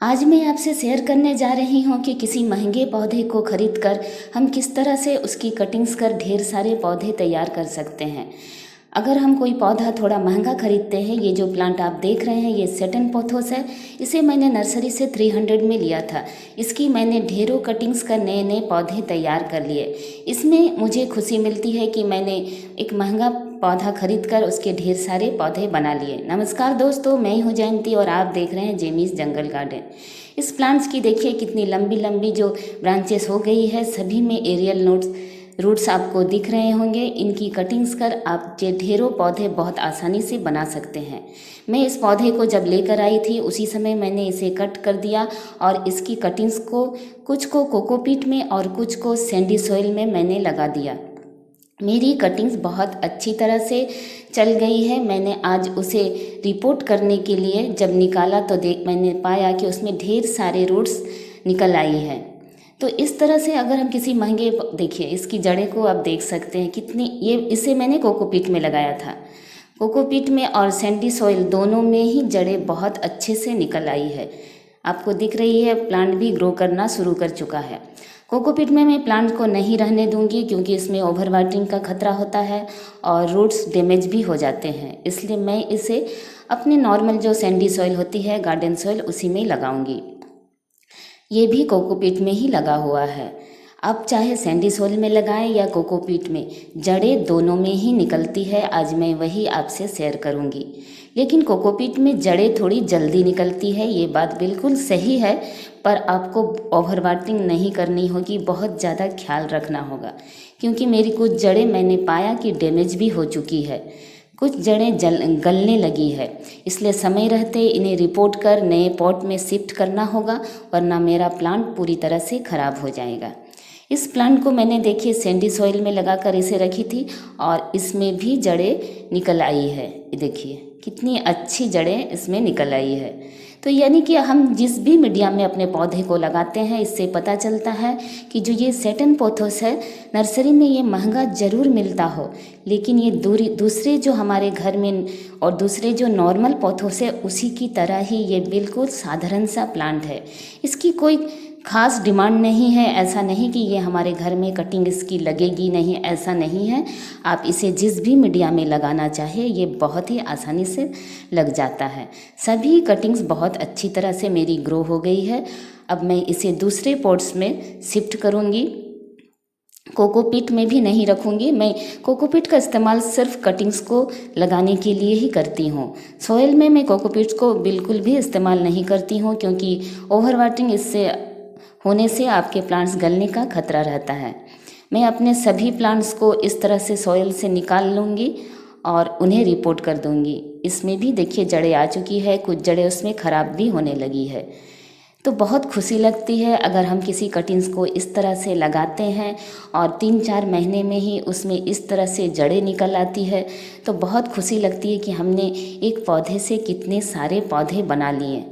आज मैं आपसे शेयर करने जा रही हूँ कि किसी महंगे पौधे को खरीदकर हम किस तरह से उसकी कटिंग्स कर ढेर सारे पौधे तैयार कर सकते हैं। अगर हम कोई पौधा थोड़ा महंगा खरीदते हैं, ये जो प्लांट आप देख रहे हैं ये सेटन पोथोस है। इसे मैंने नर्सरी से 300 में लिया था। इसकी मैंने ढेरों कटिंग्स कर नए नए पौधे तैयार कर लिए। इसमें मुझे खुशी मिलती है कि मैंने एक महंगा पौधा खरीद कर उसके ढेर सारे पौधे बना लिए। नमस्कार दोस्तों, मैं हूँ जयंती और आप देख रहे हैं जेमीज जंगल गार्डन। इस प्लांट्स की देखिए कितनी लंबी लंबी जो ब्रांचेस हो गई है, सभी में एरियल रूट्स आपको दिख रहे होंगे। इनकी कटिंग्स कर आप ये ढेरों पौधे बहुत आसानी से बना सकते हैं। मैं इस पौधे को जब लेकर आई थी उसी समय मैंने इसे कट कर दिया और इसकी कटिंग्स को कुछ को कोकोपीट में और कुछ को सैंडी सॉइल में मैंने लगा दिया। मेरी कटिंग्स बहुत अच्छी तरह से चल गई है। मैंने आज उसे रिपोर्ट करने के लिए जब निकाला तो मैंने पाया कि उसमें ढेर सारे रूट्स निकल आई है। तो इस तरह से अगर हम किसी महंगे, देखिए इसकी जड़ें को आप देख सकते हैं कितनी, ये इसे मैंने कोकोपीट में लगाया था। कोकोपीट में और सैंडी सॉइल दोनों में ही जड़ें बहुत अच्छे से निकल आई है। आपको दिख रही है प्लांट भी ग्रो करना शुरू कर चुका है। कोकोपीट में मैं प्लांट को नहीं रहने दूंगी क्योंकि इसमें ओवर वाटरिंग का खतरा होता है और रूट्स डैमेज भी हो जाते हैं। इसलिए मैं इसे अपने नॉर्मल जो सैंडी सॉइल होती है, गार्डन सॉइल, उसी में लगाऊंगी। ये भी कोकोपीट में ही लगा हुआ है। आप चाहे सैंडी सॉइल में लगाएं या कोकोपीट में, जड़ें दोनों में ही निकलती है। आज मैं वही आपसे शेयर करूंगी। लेकिन कोकोपीट में जड़ें थोड़ी जल्दी निकलती है, ये बात बिल्कुल सही है, पर आपको ओवर वाटरिंग नहीं करनी होगी, बहुत ज़्यादा ख्याल रखना होगा। क्योंकि मेरी कुछ जड़ें मैंने पाया कि डैमेज भी हो चुकी है, कुछ जड़ें गलने लगी है। इसलिए समय रहते इन्हें रिपोर्ट कर नए पॉट में शिफ्ट करना होगा, वरना मेरा प्लांट पूरी तरह से ख़राब हो जाएगा। इस प्लांट को मैंने देखिए सैंडी सॉइल में लगाकर इसे रखी थी और इसमें भी जड़ें निकल आई है। देखिए कितनी अच्छी जड़ें इसमें निकल आई है। तो यानी कि हम जिस भी मीडिया में अपने पौधे को लगाते हैं, इससे पता चलता है कि जो ये सेटन पोथोस है, नर्सरी में ये महंगा ज़रूर मिलता हो, लेकिन ये दूसरे जो हमारे घर में और दूसरे जो नॉर्मल पोथोस है उसी की तरह ही ये बिल्कुल साधारण सा प्लांट है। इसकी कोई खास डिमांड नहीं है। ऐसा नहीं कि ये हमारे घर में कटिंग इसकी लगेगी नहीं, ऐसा नहीं है। आप इसे जिस भी मीडिया में लगाना चाहे ये बहुत ही आसानी से लग जाता है। सभी कटिंग्स बहुत अच्छी तरह से मेरी ग्रो हो गई है। अब मैं इसे दूसरे पॉट्स में शिफ्ट करूँगी। कोकोपीट में भी नहीं रखूँगी। मैं कोकोपीट का इस्तेमाल सिर्फ कटिंग्स को लगाने के लिए ही करती हूँ। सॉइल में मैं कोकोपीट को बिल्कुल भी इस्तेमाल नहीं करती हूँ क्योंकि ओवर वाटरिंग इससे होने से आपके प्लांट्स गलने का खतरा रहता है। मैं अपने सभी प्लांट्स को इस तरह से सॉइल से निकाल लूँगी और उन्हें रिपोर्ट कर दूँगी। इसमें भी देखिए जड़ें आ चुकी है, कुछ जड़ें उसमें ख़राब भी होने लगी है। तो बहुत खुशी लगती है अगर हम किसी कटिंग्स को इस तरह से लगाते हैं और 3-4 महीने में ही उसमें इस तरह से जड़ें निकल आती है, तो बहुत खुशी लगती है कि हमने एक पौधे से कितने सारे पौधे बना लिए।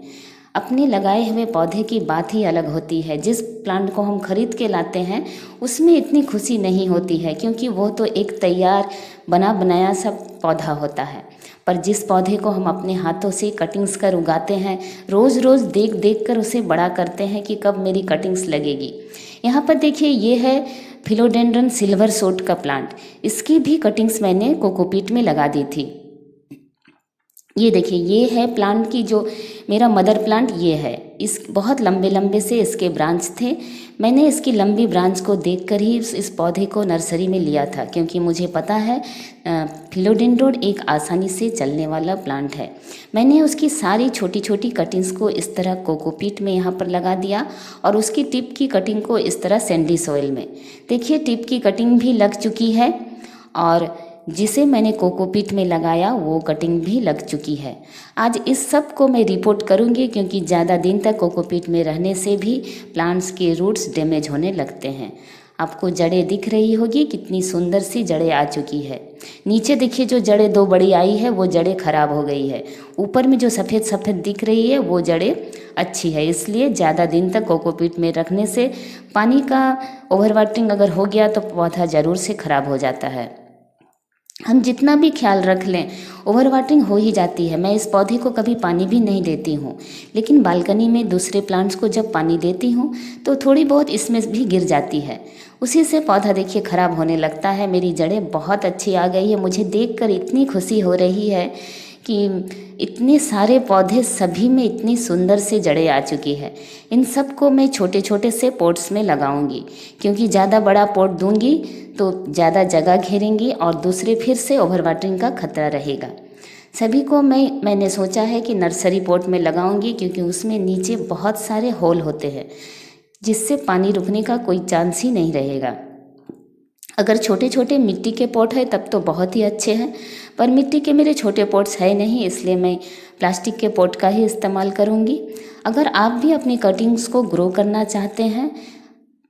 अपने लगाए हुए पौधे की बात ही अलग होती है। जिस प्लांट को हम खरीद के लाते हैं उसमें इतनी खुशी नहीं होती है क्योंकि वो तो एक तैयार बना बनाया सब पौधा होता है। पर जिस पौधे को हम अपने हाथों से कटिंग्स कर उगाते हैं, रोज़ रोज़ देख देख कर उसे बड़ा करते हैं कि कब मेरी कटिंग्स लगेगी। यहाँ पर देखिए ये है फिलोडेंड्रन सिल्वर सोट का प्लांट। इसकी भी कटिंग्स मैंने कोकोपीट में लगा दी थी। ये देखिए ये है प्लांट की जो मेरा मदर प्लांट ये है। इस बहुत लंबे लंबे से इसके ब्रांच थे। मैंने इसकी लंबी ब्रांच को देखकर ही इस पौधे को नर्सरी में लिया था क्योंकि मुझे पता है फिलोडेंड्रोन एक आसानी से चलने वाला प्लांट है। मैंने उसकी सारी छोटी छोटी कटिंग्स को इस तरह कोकोपीट में यहाँ पर लगा दिया और उसकी टिप की कटिंग को इस तरह सैंडी सॉइल में। देखिए टिप की कटिंग भी लग चुकी है और जिसे मैंने कोकोपीट में लगाया वो कटिंग भी लग चुकी है। आज इस सब को मैं रिपोर्ट करूंगी क्योंकि ज़्यादा दिन तक कोकोपीट में रहने से भी प्लांट्स के रूट्स डैमेज होने लगते हैं। आपको जड़ें दिख रही होगी, कितनी सुंदर सी जड़ें आ चुकी है। नीचे देखिए जो जड़ें 2 बड़ी आई है वो जड़ें खराब हो गई है। ऊपर में जो सफ़ेद सफ़ेद दिख रही है वो जड़ें अच्छी है। इसलिए ज़्यादा दिन तक कोकोपीट में रखने से पानी का ओवर वाटरिंग अगर हो गया तो पौधा ज़रूर से ख़राब हो जाता है। हम जितना भी ख्याल रख लें ओवर वाटरिंग हो ही जाती है। मैं इस पौधे को कभी पानी भी नहीं देती हूँ, लेकिन बालकनी में दूसरे प्लांट्स को जब पानी देती हूँ तो थोड़ी बहुत इसमें भी गिर जाती है। उसी से पौधा देखिए ख़राब होने लगता है। मेरी जड़ें बहुत अच्छी आ गई है। मुझे देखकर इतनी खुशी हो रही है कि इतने सारे पौधे सभी में इतनी सुंदर से जड़ें आ चुकी है। इन सब को मैं छोटे छोटे से पॉट्स में लगाऊंगी, क्योंकि ज़्यादा बड़ा पॉट दूंगी तो ज़्यादा जगह घेरेंगी और दूसरे फिर से ओवर वाटरिंग का खतरा रहेगा। सभी को मैंने सोचा है कि नर्सरी पॉट में लगाऊंगी, क्योंकि उसमें नीचे बहुत सारे होल होते हैं जिससे पानी रुकने का कोई चांस ही नहीं रहेगा। अगर छोटे छोटे मिट्टी के पॉट है तब तो बहुत ही अच्छे हैं, पर मिट्टी के मेरे छोटे पॉट्स है नहीं, इसलिए मैं प्लास्टिक के पॉट का ही इस्तेमाल करूँगी। अगर आप भी अपनी कटिंग्स को ग्रो करना चाहते हैं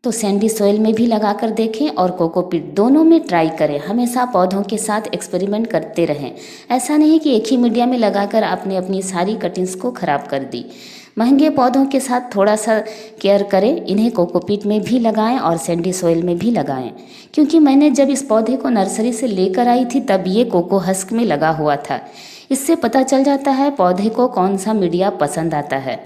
तो सैंडी सॉइल में भी लगा कर देखें और कोकोपीट, दोनों में ट्राई करें। हमेशा पौधों के साथ एक्सपेरिमेंट करते रहें। ऐसा नहीं कि एक ही मीडिया में लगाकर आपने अपनी सारी कटिंग्स को ख़राब कर दी। महंगे पौधों के साथ थोड़ा सा केयर करें, इन्हें कोकोपीट में भी लगाएं और सैंडी सॉइल में भी लगाएं। क्योंकि मैंने जब इस पौधे को नर्सरी से लेकर आई थी तब ये कोको हस्क में लगा हुआ था। इससे पता चल जाता है पौधे को कौन सा मीडिया पसंद आता है।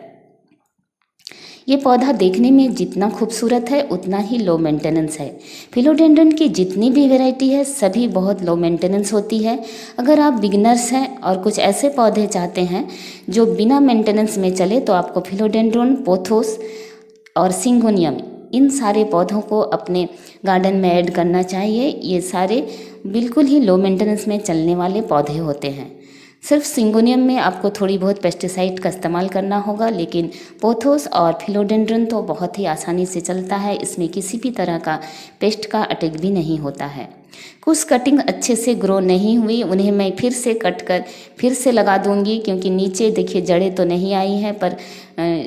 ये पौधा देखने में जितना खूबसूरत है उतना ही लो मेंटेनेंस है। फिलोडेंड्रन की जितनी भी वैरायटी है सभी बहुत लो मेंटेनेंस होती है। अगर आप बिगिनर्स हैं और कुछ ऐसे पौधे चाहते हैं जो बिना मेंटेनेंस में चले तो आपको फिलोडेंड्रन, पोथोस और सिंगोनियम, इन सारे पौधों को अपने गार्डन में ऐड करना चाहिए। ये सारे बिल्कुल ही लो मेंटेनेंस में चलने वाले पौधे होते हैं। सिर्फ सिंगोनियम में आपको थोड़ी बहुत पेस्टिसाइड का इस्तेमाल करना होगा, लेकिन पोथोस और फिलोडेंड्रन तो बहुत ही आसानी से चलता है। इसमें किसी भी तरह का पेस्ट का अटैक भी नहीं होता है। कुछ कटिंग अच्छे से ग्रो नहीं हुई, उन्हें मैं फिर से कट कर फिर से लगा दूंगी, क्योंकि नीचे देखिए जड़ें तो नहीं आई हैं पर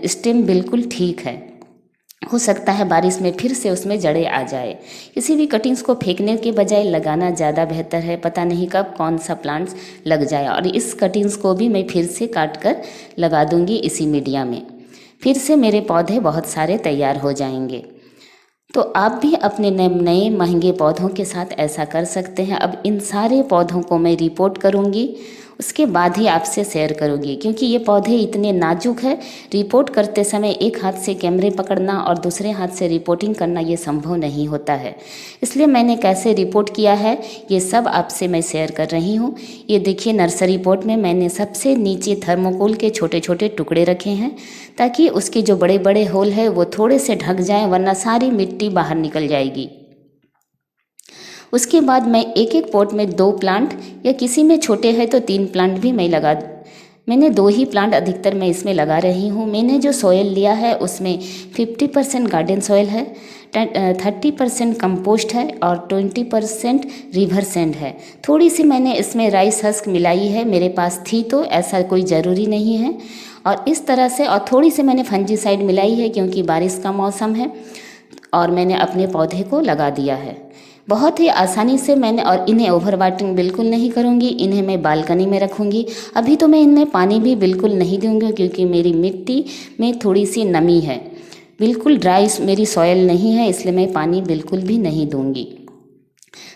स्टेम बिल्कुल ठीक है। हो सकता है बारिश में फिर से उसमें जड़ें आ जाए। किसी भी कटिंग्स को फेंकने के बजाय लगाना ज़्यादा बेहतर है। पता नहीं कब कौन सा प्लांट्स लग जाए। और इस कटिंग्स को भी मैं फिर से काट कर लगा दूंगी इसी मीडिया में। फिर से मेरे पौधे बहुत सारे तैयार हो जाएंगे। तो आप भी अपने नए महंगे पौधों के साथ ऐसा कर सकते हैं। अब इन सारे पौधों को मैं रिपोर्ट करूंगी, उसके बाद ही आपसे शेयर करूंगी, क्योंकि ये पौधे इतने नाजुक है। रिपोर्ट करते समय एक हाथ से कैमरे पकड़ना और दूसरे हाथ से रिपोर्टिंग करना ये संभव नहीं होता है। इसलिए मैंने कैसे रिपोर्ट किया है ये सब आपसे मैं शेयर कर रही हूँ। ये देखिए नर्सरी पॉट में मैंने सबसे नीचे थर्मोकोल के छोटे छोटे टुकड़े रखे हैं, ताकि उसके जो बड़े बड़े होल है वो थोड़े से ढक जाएं, वरना सारी मिट्टी बाहर निकल जाएगी। उसके बाद मैं एक एक पॉट में 2 प्लांट, या किसी में छोटे हैं तो 3 प्लांट भी मैंने 2 ही प्लांट अधिकतर मैं इसमें लगा रही हूँ। मैंने जो सॉयल लिया है उसमें 50% गार्डन सॉयल है, 30% कंपोस्ट है और 20% रिवर सैंड है। थोड़ी सी मैंने इसमें राइस हस्क मिलाई है, मेरे पास थी तो, ऐसा कोई ज़रूरी नहीं है। और इस तरह से, और थोड़ी सी मैंने फंजीसाइड मिलाई है क्योंकि बारिश का मौसम है, और मैंने अपने पौधे को लगा दिया है बहुत ही आसानी से। मैंने, और इन्हें ओवर वाटरिंग बिल्कुल नहीं करूँगी, इन्हें मैं बालकनी में रखूँगी। अभी तो मैं इनमें पानी भी बिल्कुल नहीं दूँगी, क्योंकि मेरी मिट्टी में थोड़ी सी नमी है, बिल्कुल ड्राई मेरी सॉयल नहीं है, इसलिए मैं पानी बिल्कुल भी नहीं दूँगी।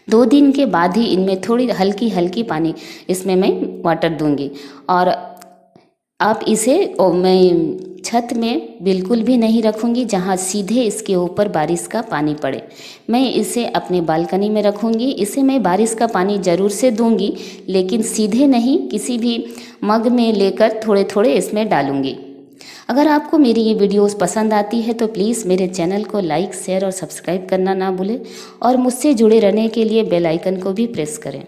2 दिन के बाद ही इनमें थोड़ी हल्की हल्की पानी इसमें मैं वाटर दूँगी। और आप इसे मैं छत में बिल्कुल भी नहीं रखूँगी जहाँ सीधे इसके ऊपर बारिश का पानी पड़े। मैं इसे अपने बालकनी में रखूँगी। इसे मैं बारिश का पानी ज़रूर से दूँगी, लेकिन सीधे नहीं, किसी भी मग में लेकर थोड़े थोड़े इसमें डालूँगी। अगर आपको मेरी ये वीडियोस पसंद आती है तो प्लीज़ मेरे चैनल को लाइक, शेयर और सब्सक्राइब करना ना भूलें, और मुझसे जुड़े रहने के लिए बेल आइकन को भी प्रेस करें।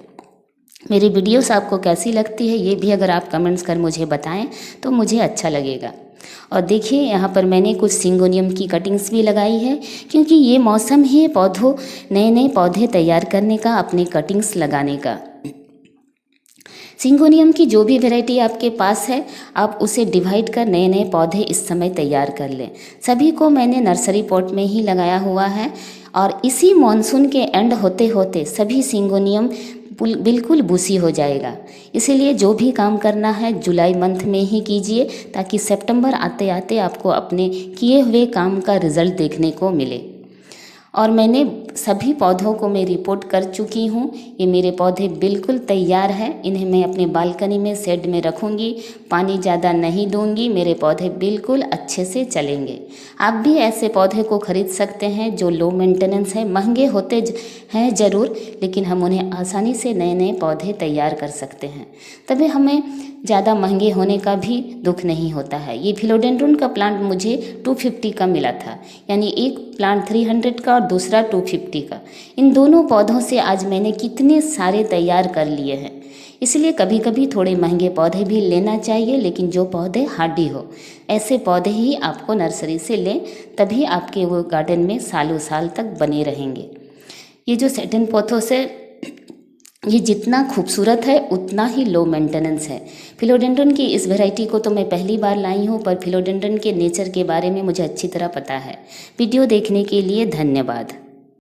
मेरी वीडियोस आपको कैसी लगती है ये भी अगर आप कमेंट्स कर मुझे बताएं तो मुझे अच्छा लगेगा। और देखिए यहाँ पर मैंने कुछ सिंगोनियम की कटिंग्स भी लगाई है, क्योंकि ये मौसम है नए पौधे तैयार करने का, अपने कटिंग्स लगाने का। सिंगोनियम की जो भी वैरायटी आपके पास है आप उसे डिवाइड कर नए पौधे इस समय तैयार कर लें। सभी को मैंने नर्सरी पॉट में ही लगाया हुआ है, और इसी मॉनसून के एंड होते होते सभी सिंगोनियम बिल्कुल बूसी हो जाएगा। इसीलिए जो भी काम करना है जुलाई मंथ में ही कीजिए, ताकि सितंबर आते आते आपको अपने किए हुए काम का रिजल्ट देखने को मिले। और मैंने सभी पौधों को मैं रिपोर्ट कर चुकी हूँ। ये मेरे पौधे बिल्कुल तैयार हैं। इन्हें मैं अपने बालकनी में शेड में रखूँगी, पानी ज़्यादा नहीं दूँगी, मेरे पौधे बिल्कुल अच्छे से चलेंगे। आप भी ऐसे पौधे को खरीद सकते हैं जो लो मेंटेनेंस है। महंगे होते हैं ज़रूर, लेकिन हम उन्हें आसानी से नए नए पौधे तैयार कर सकते हैं। तभी हमें ज़्यादा महंगे होने का भी दुख नहीं होता है। ये फिलोडेंड्रोन का प्लांट मुझे 250 का मिला था, यानी एक प्लांट 300 का और दूसरा 250 का। इन दोनों पौधों से आज मैंने कितने सारे तैयार कर लिए हैं। इसलिए कभी कभी थोड़े महंगे पौधे भी लेना चाहिए, लेकिन जो पौधे हार्डी हो, ऐसे पौधे ही आपको नर्सरी से लें, तभी आपके वो गार्डन में सालों साल तक बने रहेंगे। ये जो सैटिन पोथोस है, ये जितना खूबसूरत है उतना ही लो मेंटेनेंस है। फिलोडेंड्रन की इस वैरायटी को तो मैं पहली बार लाई हूँ, पर फिलोडेंड्रन के नेचर के बारे में मुझे अच्छी तरह पता है। वीडियो देखने के लिए धन्यवाद।